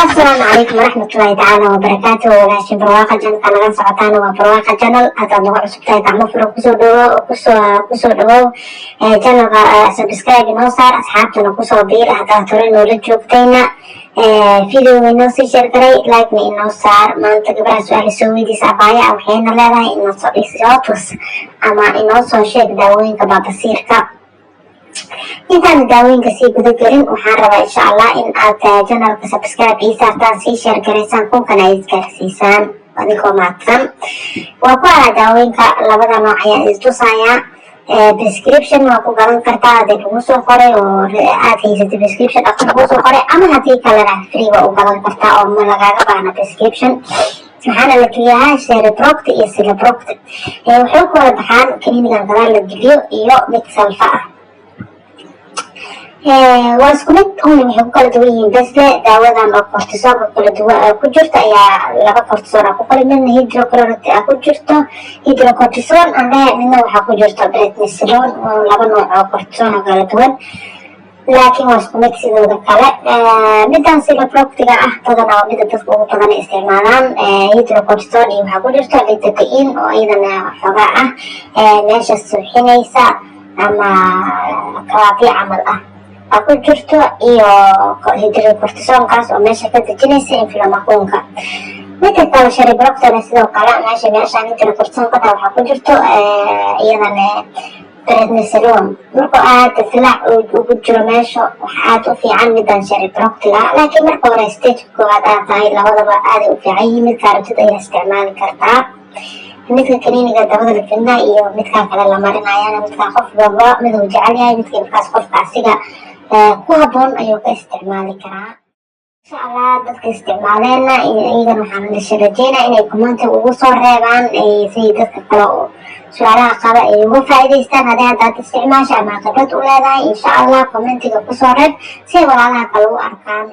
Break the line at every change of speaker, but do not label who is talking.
السلام عليكم ورحمة الله تعالى وبركاته. وغاشي برواقة جنة نغان سعطان وبرواقة جنة هذا نوع عصبتها تعمل فرق كسو دو جنة سبسكرايب نوصار أصحابتنا كسو بير هذا ترين ولجوبتينا فيديو نوصي شركري لايك مي نوصار ما انت قبرها سؤال سوي دي سابايا أو حين لها إنو صوتوس أما إنو صو شيك داوين كبابا سيركا intaan daawooyinka sii guda gelin waxaan rabaa insha Allah in aad channelka subscribe ii saartaan sii share gareysaan kunkana ay isgaarsiisaan adigoo mahadsan. waa ku ala daawooyinka labada nooc ayaan istusaayaa. Description waa ku garan kartaa hadii lagu soo qoray oo aad haysatay description aad lagu soo qoray ama hadii kalena free waa u garan kartaa oo ma lagaaga baahna description. waxaana la keliyahaa Cerebroct iyo Celebroct wuxuu ku wada baxaan kiniinigan gadaal la geliyo iyo mid salfa ah. واسكولت هم يحبوا كل دوين بس دعوة عن الكورتيزون كل دواء كجرت يا لبا كورتيزون أكو كل من هيدروكلورات أكو جرته هيدروكورتيزون أنا منه وحكو جرته بريتنيسيلون ولبا نوع كورتيزون كل دوين لكن واسكولت سيدو دكالة بدان سيلوبروك تجا تدنا وبدا تسقو تدنا استعمالان هيدروكورتيزون يحكو جرته للتكين وأيضا حقاء ماشي السوحينيسا أما كوابي عمل aku jirto iyo hydrocortisonkaas oo meesha ka dejinaysa inflamationka. midka kale Cerebroct-na sidoo kale meesha hydrocortisonka waxa ku jirto iyadana prednisolone. marka aad dilaac ugu jiro meesha waxa aad u fiican midan Cerebroct-ga laakiin marka hore stage koowaad aad tahay labadaba aad u fiican yihiin mid kaartida ay isticmaali kartaa. midka kaniiniga dabada la filna iyo midka kale la marinaayana midka qof walba mid uu jecel yahay midka kaas qofka asiga ku haboon ayuu ka isticmaali karaa. insha Allah dadka isticmaaleena iyagana waxaan rajeynaa inay comment ugu soo reebaan si dadka kale oo su'aalaha qaba ay uga faa'iideystaan hadii aad isticmaasho ama khibrad u leedahay insha Allah commentiga ku soo reeb si walaalaha kale u arkaan.